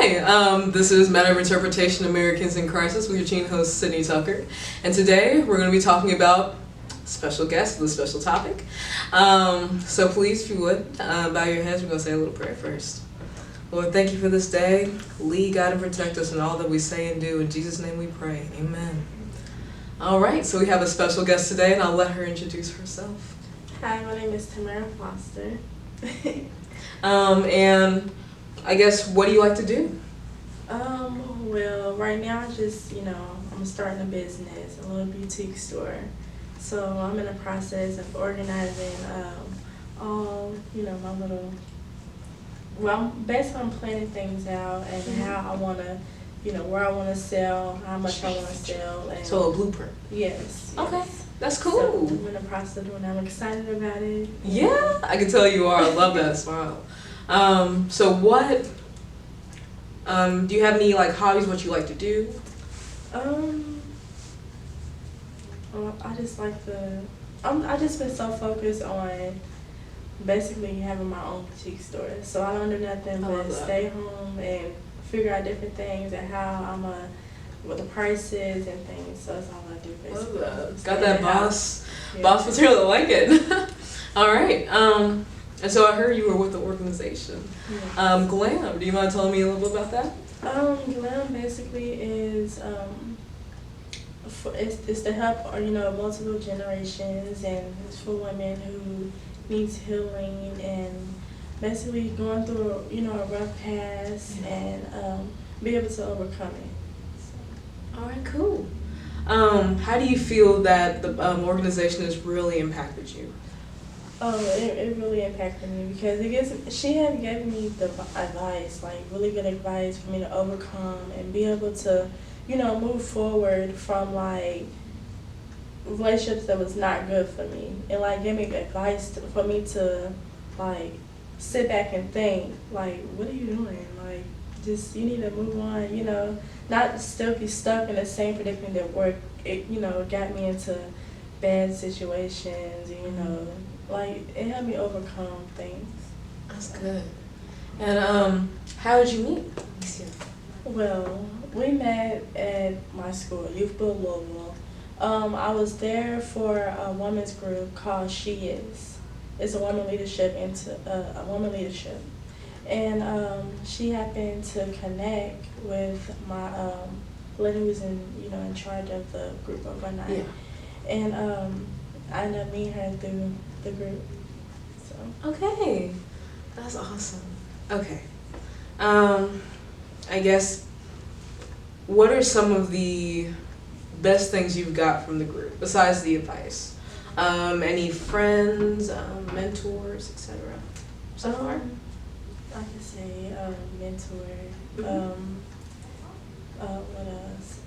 This is Matter of Interpretation Americans in Crisis with your teen host, Sydney Tucker. And today we're going to be talking about special guest with a special topic. So please, if you would, bow your heads. We're going to say a little prayer first. Lord, thank you for this day. Lead, guide, and protect us in all that we say and do. In Jesus' name we pray. Amen. All right, so we have a special guest today, and I'll let her introduce herself. Hi, my name is Tamara Foster. And I guess, what do you like to do? Well, right now I'm starting a business, a little boutique store. So I'm in the process of organizing all, my little, basically I'm planning things out and how I want to, where I want to sell, how much I want to sell. And So a blueprint. Yes. Okay, that's cool. So I'm in the process of doing that. I'm excited about it. Yeah, I can tell you are. I love that smile. So what, do you have any hobbies, what you like to do? I just like I just been so focused on basically having my own boutique store. So I don't do nothing but stay home and figure out different things and how what the prices and things. So that's all I do basically. Love that. Got that boss material. I like it. All right. And so I heard you were with the organization. Yes. GLAM. Do you mind telling me a little bit about that? GLAM basically is it's to help multiple generations, and it's for women who needs healing and basically going through a rough past and be able to overcome it. So. All right, cool. How do you feel that the organization has really impacted you? Oh, it really impacted me because she had given me the advice, really good advice for me to overcome and be able to, move forward from relationships that was not good for me, and give me advice for me to sit back and think what are you doing? Just you need to move on, not still be stuck in the same predicament that it got me into bad situations, it helped me overcome things. That's good. And how did you meet? Well, we met at my school, Youth Build Louisville. I was there for a women's group called She Is. It's a woman leadership and she happened to connect with my lady who was in charge of the group overnight. Yeah. And I ended up meeting her through the group. So. Okay, that's awesome. Okay, I guess, what are some of the best things you've got from the group besides the advice? Any friends, mentors, etc. So far? I could say mentor. What else?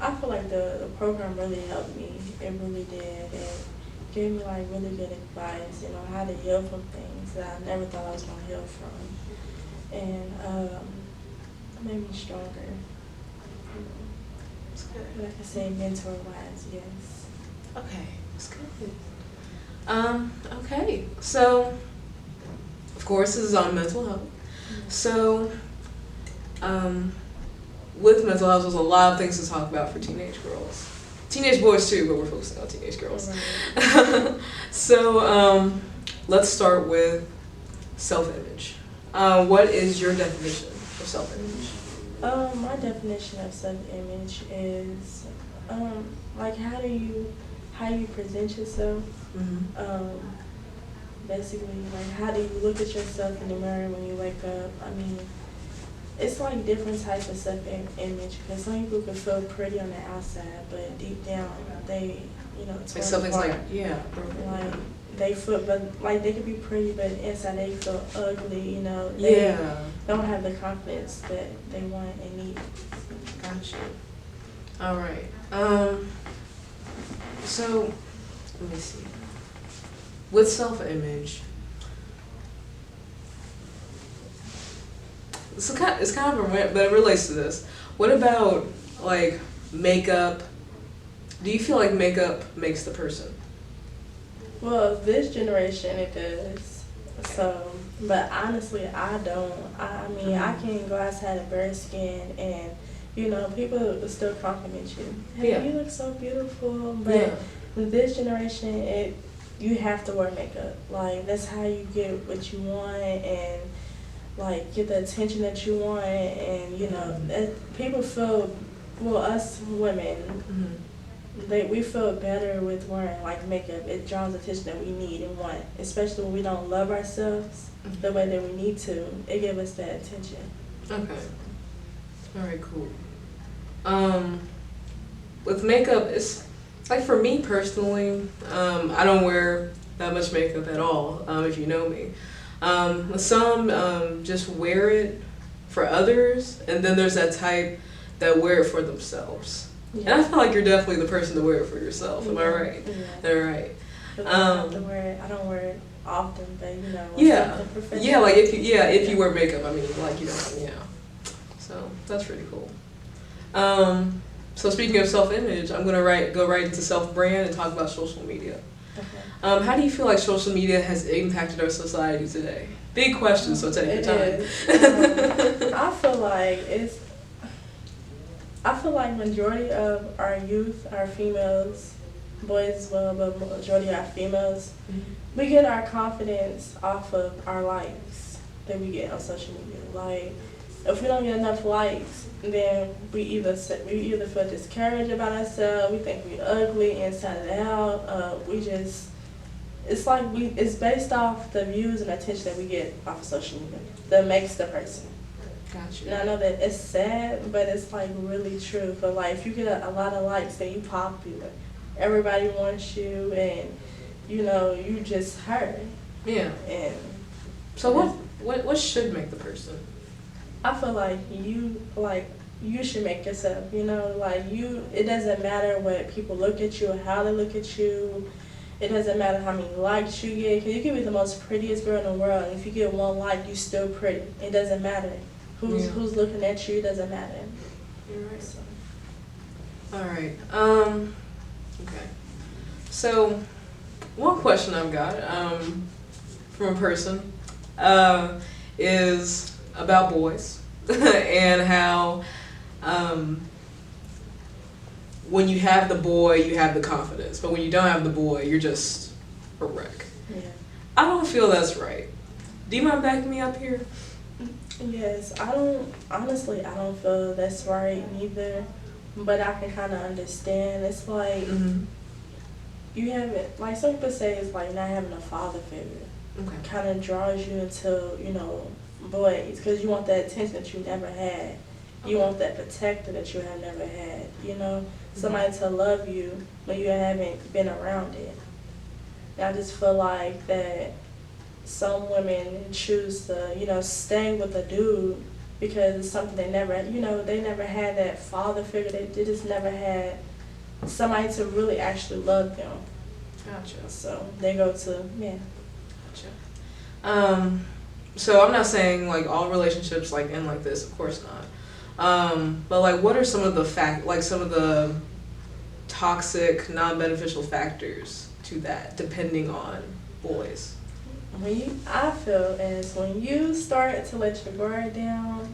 I feel like the program really helped me. It really did. It gave me really good advice, how to heal from things that I never thought I was going to heal from, and made me stronger. That's good. But I could say mentor-wise, yes. Okay, that's good. Okay, so of course this is on mental health. So, with mental health, there's a lot of things to talk about for teenage girls. Teenage boys too, but we're focusing on teenage girls. Right. So, let's start with self-image. What is your definition of self-image? My definition of self-image is how you present yourself. Mm-hmm. Basically, how do you look at yourself in the mirror when you wake up? It's different types of self-image, because some people can feel pretty on the outside, but deep down they, something's they feel, but they could be pretty, but inside they feel ugly. They don't have the confidence that they want and need. Gotcha. All right. So let me see. With self-image, it's kind of but it relates to this. What about makeup? Do you feel like makeup makes the person? Well, this generation it does. So But honestly, I don't. I mean, I can go outside in bare skin and, people will still compliment you. Hey, Yeah. you look so beautiful. But Yeah. with this generation, you have to wear makeup. Like, that's how you get what you want and, like, get the attention that you want. And, people feel, well, us women, we feel better with wearing like makeup. It draws attention that we need and want, especially when we don't love ourselves the way that we need to. It gives us that attention. Okay. All right. Cool. With makeup, it's like for me personally, I don't wear that much makeup at all. If you know me, some just wear it for others, and then there's that type that wear it for themselves. Yeah. And I feel like you're definitely the person to wear it for yourself. Am I right? Yeah. All right. I don't wear it often, but Yeah. something professional. Yeah, like if you wear makeup, I mean, like yeah. So that's pretty cool. So speaking of self-image, I'm gonna go right into self-brand and talk about social media. Okay. How do you feel like social media has impacted our society today? Big question, so take your time. I feel like majority of our youth are females, boys as well, but majority are females. We get our confidence off of our likes that we get on social media. Like, if we don't get enough likes, then we either feel discouraged about ourselves, we think we ugly inside and out. It's based off the views and attention that we get off of social media that makes the person. Gotcha. And I know that it's sad, but it's like really true. But like, if you get a lot of likes, then you popular. Everybody wants you, and you just hurt. Yeah. And so what should make the person? I feel like you should make yourself. It doesn't matter what people look at you or how they look at you. It doesn't matter how many likes you get, because you can be the most prettiest girl in the world, and if you get one like, you're still pretty. It doesn't matter. Who's looking at you, doesn't matter. You're right. So. All right. Okay. So, one question I've got from a person is about boys and how when you have the boy, you have the confidence, but when you don't have the boy, you're just a wreck. Yeah. I don't feel that's right. Do you mind backing me up here? Yes, I don't feel that's right neither, but I can kind of understand. It's like you haven't, like some people say, it's like not having a father figure. Okay. Kind of draws you into boys, because you want that attention that you never had. You want that protector that you have never had. Somebody to love you when you haven't been around it. And I just feel like that some women choose to, stay with a dude because it's something they never had that father figure. They just never had somebody to really actually love them. Gotcha. So they go to, Gotcha. So I'm not saying like all relationships like end like this, of course not. But like what are some of the toxic, non-beneficial factors to that, depending on boys? I feel as when you start to let your guard down,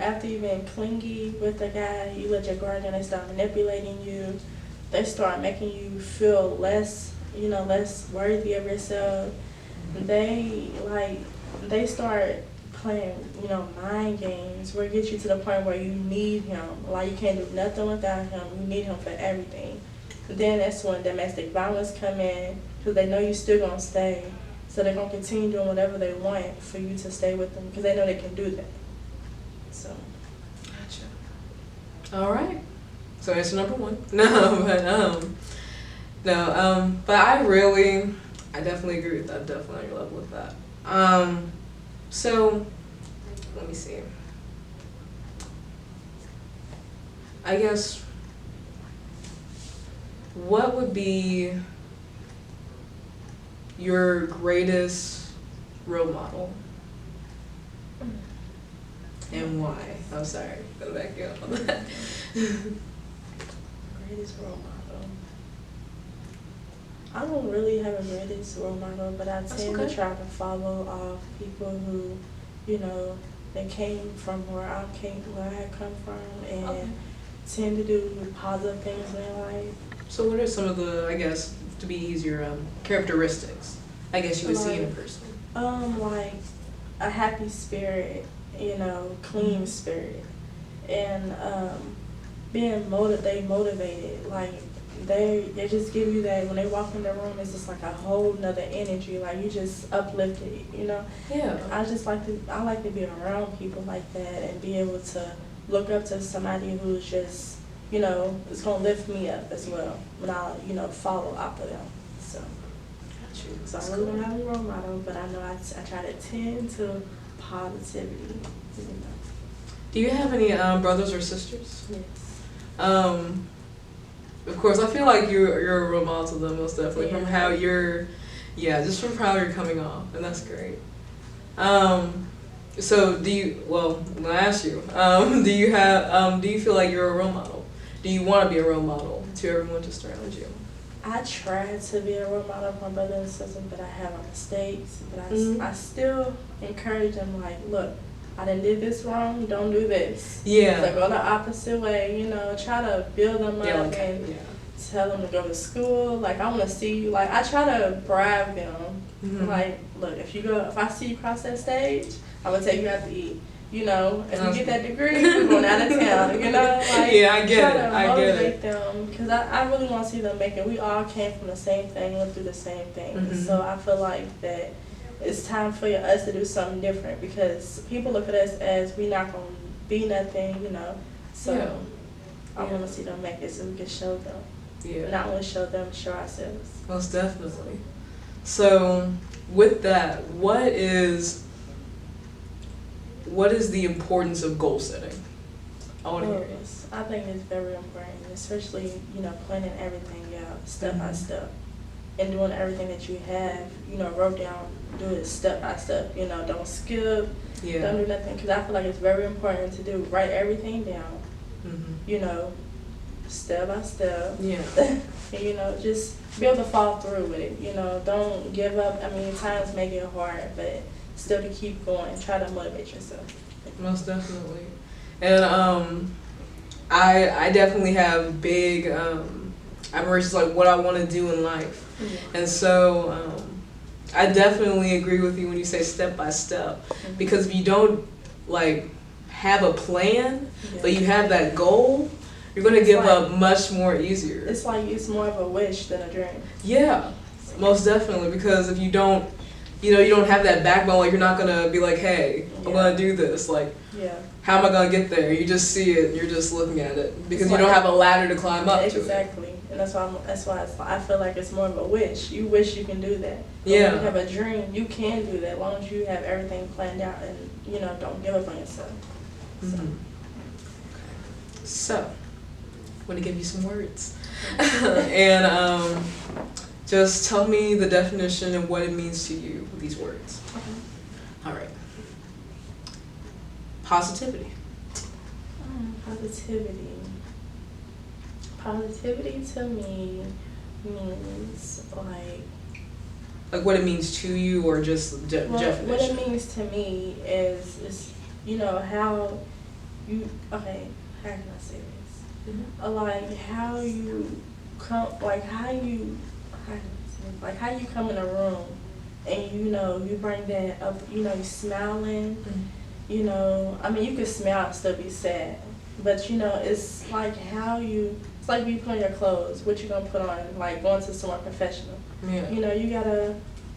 after you've been clingy with a guy, you let your guard down, they start manipulating you, they start making you feel less worthy of yourself. They start playing, mind games where it gets you to the point where you need him. Like you can't do nothing without him. You need him for everything. Then that's when domestic violence come in, because they know you still gonna stay. So they're going to continue doing whatever they want for you to stay with them, because they know they can do that. So. Gotcha. All right. So answer number one. But I definitely agree with that. Definitely on your level with that. So, let me see. I guess, what would be your greatest role model? And why? I'm sorry, I'm gonna back you up on that. Greatest role model. I don't really have a greatest role model, but I tend okay. to try to follow off people who, you know, they came from where I had come from, and Okay. tend to do positive things in their life. So what are some of the, I guess, to be easier, characteristics, I guess you would see in a person? Like a happy spirit, you know, clean spirit, and they motivated, like they just give you that when they walk in the room. It's just like a whole nother energy, like you just uplifted, you know. Yeah. I like to be around people like that and be able to look up to somebody who's just, you know, is gonna lift me up as well when I, you know, follow after them. So Got you. so That's I really cool. don't have a role model, but I know I try to tend to positivity, you know. Do you have any brothers or sisters? Yes. Of course, I feel like you're a role model to them, most definitely, from Yeah. how just from how you're coming off, and that's great. So when I ask you, do you feel like you're a role model? Do you want to be a role model to everyone just around you? I try to be a role model for my brother and sister, but I have my mistakes. But I still encourage them, like, look, I done did this wrong, don't do this. Yeah. So go the opposite way, you know, try to build them up and tell them to go to school. Like, I want to see you. Like, I try to bribe them. Mhm. Like, look, if I see you cross that stage, I'm going to take you out to eat. You know, if you get that degree, we're going out of town, you know? Like, Yeah, I get it. try to I get motivate it. them, because I really want to see them make it. We all came from the same thing, went through the same thing. Mhm. So I feel like that it's time for us to do something different, because people look at us as we not going to be nothing, you know? So Yeah. I want to see them make it so we can show them. Yeah. Not only show them, show ourselves. Most definitely. So, with that, what is the importance of goal setting? I want to hear it. I think it's very important, especially, you know, planning everything out step by step, and doing everything that you have, you know, wrote down, do it step by step, you know, don't skip, Yeah. don't do nothing, because I feel like it's very important to do, write everything down, you know, step by step. Yeah. And, you know, just be able to follow through with it, you know, don't give up. I mean, times may get hard, but still to keep going, try to motivate yourself. Most definitely. And I definitely have big admirations, like what I want to do in life. Yeah. And so I definitely agree with you when you say step by step, because if you don't like have a plan, but you have that goal, you're going to give up much more easier. It's like it's more of a wish than a dream. Yeah, most definitely, because if you don't, you know, you don't have that backbone, like you're not going to be like, hey, I'm going to do this, like, how am I going to get there? You just see it, you're just looking at it, because you don't have a ladder to climb up to it. Exactly, and that's why I feel like it's more of a wish. You wish you can do that. But Yeah. when you have a dream, you can do that, as long as you have everything planned out and, you know, don't give up on yourself. So, I'm going to give you some words. And just tell me the definition and what it means to you, these words. All right. Positivity. Positivity. Positivity to me means like what it means to you, or just definition? What it means to me is you know how you how can I say this? Like how you come, how you come in a room and you know you bring that up, you know, you smiling. You know, I mean, you can smile and still be sad, but you know, it's like it's like you put on your clothes, what you gonna put on, like going to somewhere professional. Yeah. You know, you gotta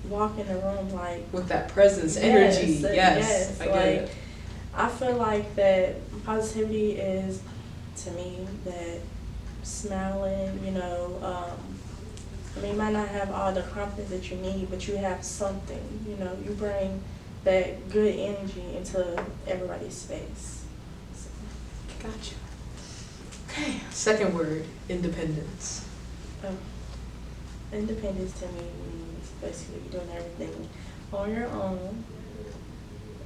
walk in the room like with that presence, energy. Yes, I get it. I feel like that positivity is, to me, that smiling, you know, I mean, you might not have all the confidence that you need, but you have something, you know, you bring that good energy into everybody's space. So. Gotcha. Okay, second word, independence. Independence to me means basically doing everything on your own,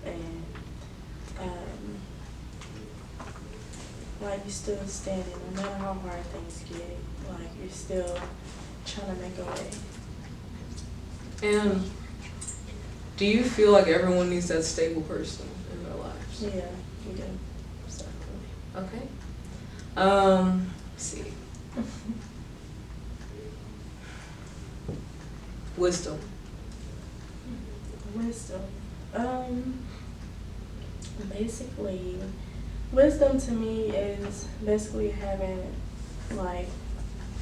and like you're still standing no matter how hard things get, like you're still trying to make a way. And do you feel like everyone needs that stable person in their lives? Yeah, we do. Okay. Let's see. Wisdom. Wisdom. Basically, wisdom to me is basically having like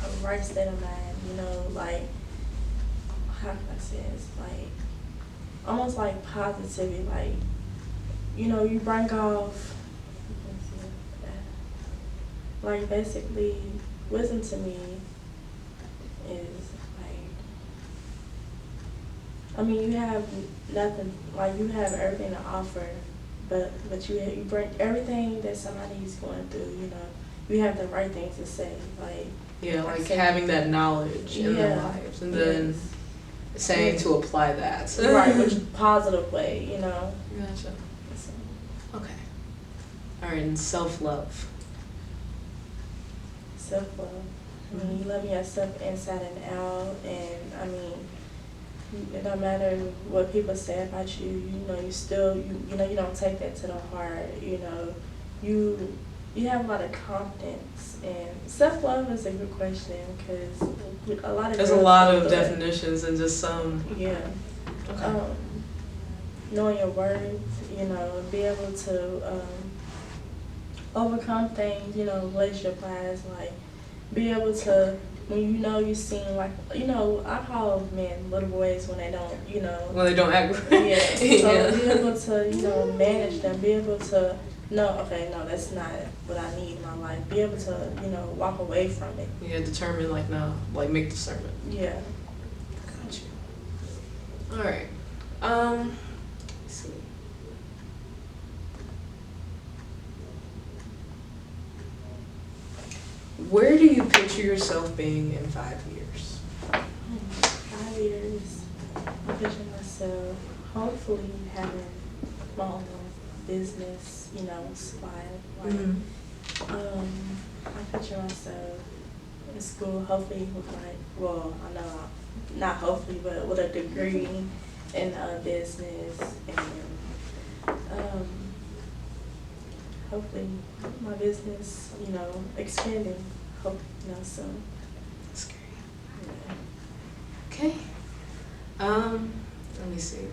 a right state of mind. You know, like how can I say this? Like almost like positivity. Like you bring off. Like basically, wisdom to me is like, I mean, you have nothing, like you have everything to offer, but you bring everything that somebody's going through. You have the right things to say, like yeah, like having that knowledge in their lives, and then saying to apply that, right, which positive way, Gotcha. Okay. All right, and self-love. Self-love. I mean, you love yourself inside and out, and I mean, it don't matter what people say about you. You still, you don't take that to the heart. You have a lot of confidence, and self-love is a good question because a lot of there's a lot of definitions and just some. Yeah. Okay. Knowing your worth, be able to overcome things, relationship-wise, like be able to, when you seem like, I call men little boys when they don't, When they don't act right. Yeah. So be able to, manage them, be able to know, okay, no, that's not what I need in my life. Be able to, walk away from it. Yeah, determine, like, no, like, make discernment. Yeah. Got you. All right. Let's see. Where do you picture yourself being in 5 years? 5 years, I picture myself hopefully having my own business, spot. Like, I picture myself in school, hopefully with I know, not hopefully, but with a degree in business, and hopefully my business, expanding, soon. That's great. Yeah. Okay. Let me see.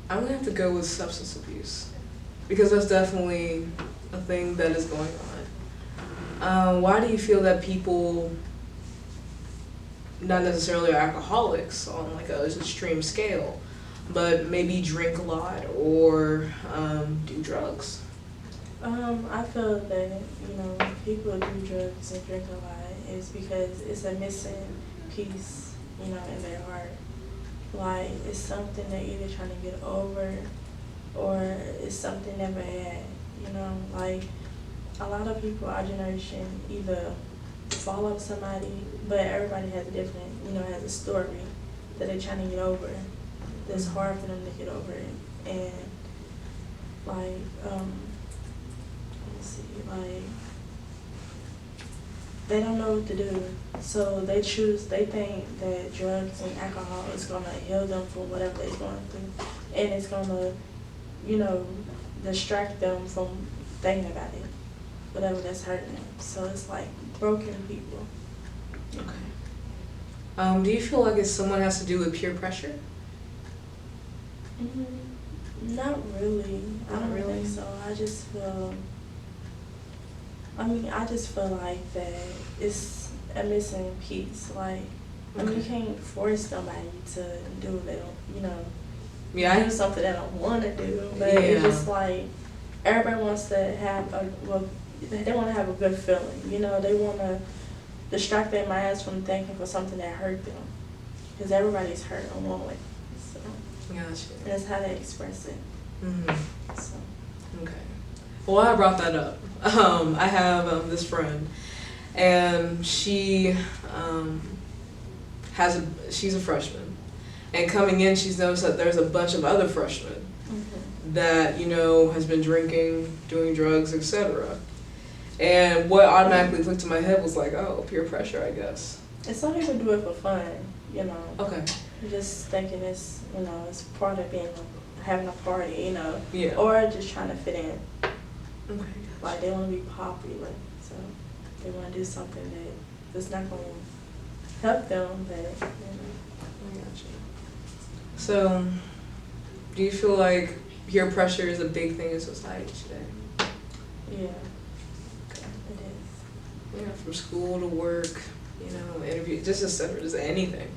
I'm gonna have to go with substance abuse because that's definitely a thing that is going on. Why do you feel that people, not necessarily alcoholics on like a extreme scale, but maybe drink a lot or do drugs? I feel that, people do drugs and drink a lot is because it's a missing piece, in their heart. Like, it's something they're either trying to get over or it's something they never had, like a lot of people our generation either fall off somebody, but everybody has a different, has a story that they're trying to get over. That's hard for them to get over it. And like, let me see, like, they don't know what to do. So they think that drugs and alcohol is gonna heal them from whatever they're going through. And it's gonna, distract them from thinking about it, whatever that's hurting them. So it's like broken people. Okay. Do you feel like someone has to do with peer pressure? Not really. I don't think so. I just feel like that it's a missing piece. Like, you can't force somebody to do what they don't, do something they don't want to do. But it's just like everybody wants to have they want to have a good feeling. They want to distract their minds from thinking for something that hurt them. Because everybody's hurt in one way. So, gotcha. and that's how they express it. So. Okay. Well, I brought that up. I have this friend, and she she's a freshman, and coming in, she's noticed that there's a bunch of other freshmen that, you know, has been drinking, doing drugs, etc. And what automatically clicked in my head was like, oh, peer pressure, I guess. And some people do it for fun, you know. Okay. Just thinking it's, you know, it's part of having a party, you know. Yeah. Or just trying to fit in. Okay. Like they want to be popular, so they want to do something that's not going to help them, but, you know. I gotcha. So, do you feel like peer pressure is a big thing in society today? Yeah, it is. Yeah, from school to work, you know, interview, just etc., just anything.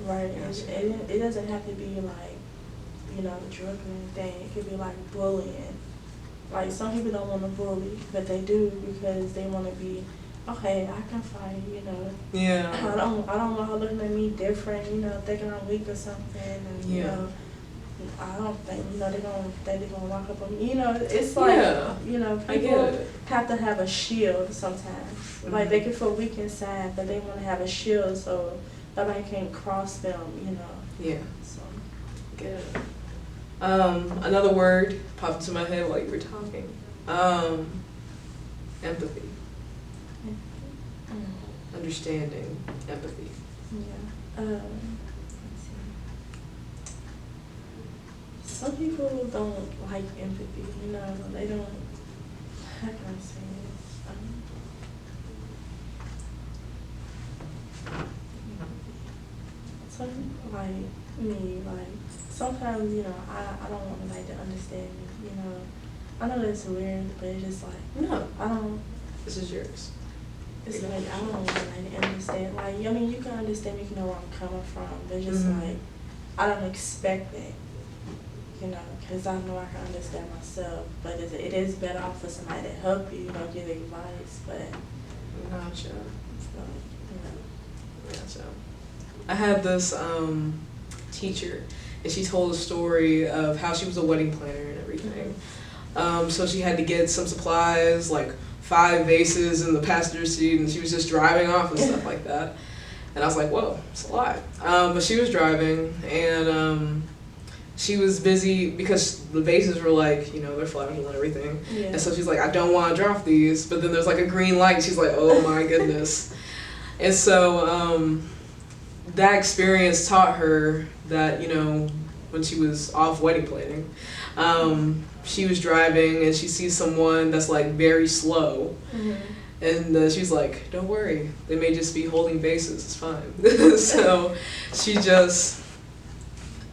Right, Gotcha. it doesn't have to be like, you know, drug or anything. It could be like bullying. Like some people don't want to bully, but they do because they want to be, okay, I can fight, you know. Yeah. I don't want her looking at me different, you know, thinking I'm weak or something, and you know, I don't think, you know, they're gonna walk up on me. You know, it's like, you know, people have to have a shield sometimes. Mm-hmm. Like they can feel weak inside, but they want to have a shield so nobody can cross them, you know. Yeah. So. Get it. Another word popped into my head while you were talking. Empathy. Understanding, empathy. Yeah. Let's see. Some people don't like empathy, you know, they don't, how can I say it? Some, like me, like, sometimes, you know, I don't want nobody to understand me, you know. I know that's weird, but it's just like, No. I don't. This is yours. It's like, I don't want nobody to understand. Like, I mean, you can understand me, you know where I'm coming from, but it's just like, I don't expect that, you know, because I know I can understand myself. But it is better off for somebody to help you, you know, give advice, but. Gotcha. So, you know. Gotcha. I had this teacher, and she told a story of how she was a wedding planner and everything. So she had to get some supplies, like 5 vases in the passenger seat, and she was just driving off and stuff like that. And I was like, whoa, it's a lot. But she was driving, and she was busy because the vases were like, you know, they're flammable and everything. Yeah. And so she's like, I don't want to drop these. But then there's like a green light, and she's like, oh my goodness. And so that experience taught her that, you know, when she was off wedding planning, she was driving and she sees someone that's like very slow. And she's like, don't worry, they may just be holding bases, it's fine. So she just,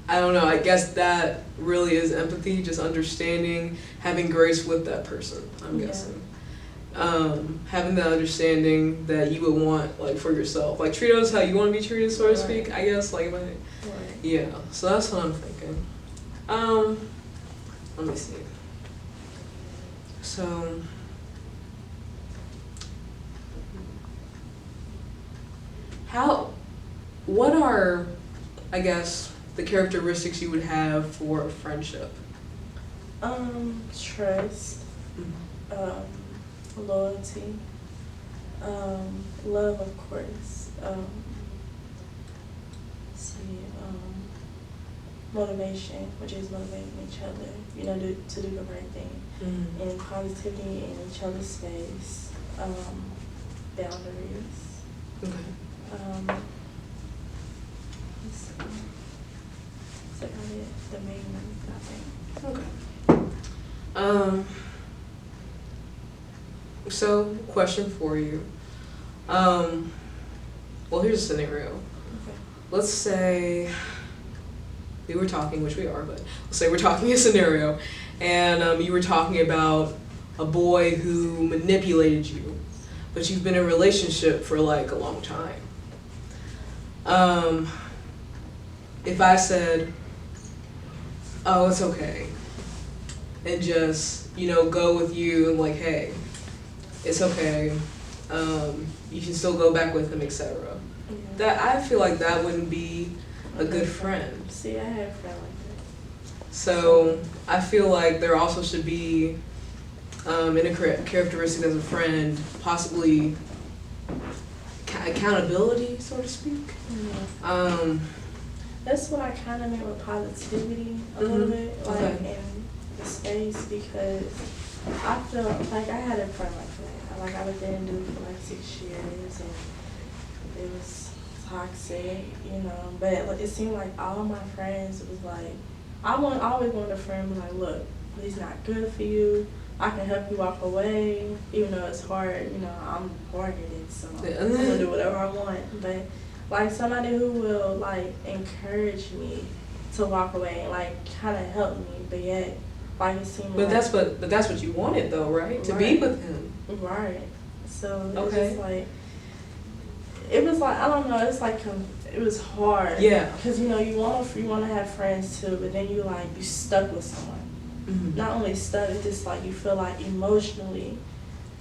I don't know, I guess that really is empathy, just understanding, having grace with that person, I'm guessing. Having that understanding that you would want, like, for yourself. Like, treat others how you want to be treated, so to speak, I guess, like, yeah, so that's what I'm thinking. Let me see. So, what are, I guess, the characteristics you would have for a friendship? Trust, loyalty, love, of course, motivation, which is motivating each other, you know, to do the right thing, and positivity in each other's space, boundaries. Okay. Let's see. That's about it, the main ones, I think. Okay. So, question for you. Well, here's a scenario. Okay. Let's say we were talking, which we are, but let's say we're talking a scenario, and you were talking about a boy who manipulated you, but you've been in a relationship for like a long time. If I said, oh, it's okay, and just, you know, go with you and like, hey, it's okay, you can still go back with him, etc. Yeah. That, I feel like that wouldn't be a good friend. See, I have a friend like that. So I feel like there also should be, in a characteristic as a friend, possibly accountability, so to speak. That's what I kind of meant with positivity a little bit, like, and the space because I feel like I had a friend like that. Like I was dating dude for like 6 years and it was toxic, you know. But it seemed like all my friends was like, I always wanted a friend be like, look, he's not good for you. I can help you walk away, even though it's hard. You know, I'm hard-headed, so I'm gonna do whatever I want. But like somebody who will like encourage me to walk away and like kind of help me, but yet like it seemed. But like, that's what you wanted though, right? To be with him. Right. So it's Okay. just like it was like I don't know. It's like it was hard. Yeah. Because you know you want to have friends too, but then you stuck with someone. Mm-hmm. Not only stuck, it's just like you feel like emotionally,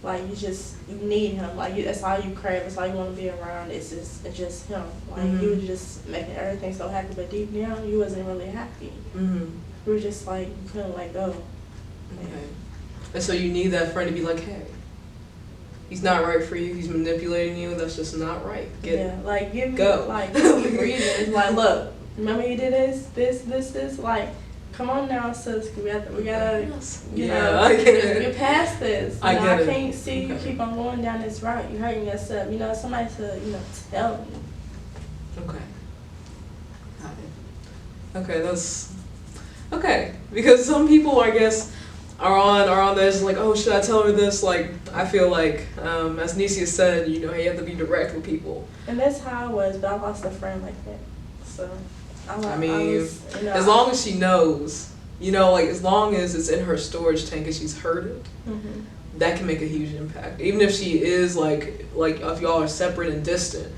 like you need him. Like that's all you crave. It's all you want to be around. It's just him. Like you were just making everything so happy, but deep down you wasn't really happy. Mm-hmm. You were just like you couldn't let go. Okay. And so you need that friend to be like, hey, he's not right for you. He's manipulating you. That's just not right. Like give me go. like give me reasons. Like look, remember you did this. Like come on now, sis. We gotta you know I get it. get past this. I get it. I can't see you keep on going down this route. You're hurting yourself. You know somebody to tell me. Okay. Got it. Okay, that's okay. Because some people, I guess, are on this like, oh, should I tell her this? Like, I feel like, as Nicia said, you know, you have to be direct with people. And that's how I was, but I lost a friend like that. So, as long as she knows, you know, like as long as it's in her storage tank and she's heard it, that can make a huge impact. Even if she is like if y'all are separate and distant,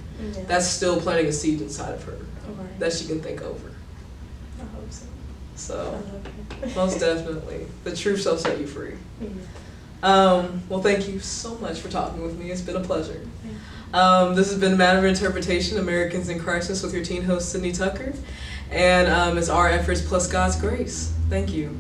that's still planting a seed inside of her that she can think over. I hope so. So, most definitely, the truth shall set you free. Yeah. Well, thank you so much for talking with me. It's been a pleasure. This has been Matter of Interpretation, Americans in Crisis with your teen host, Sydney Tucker. And it's our efforts plus God's grace. Thank you.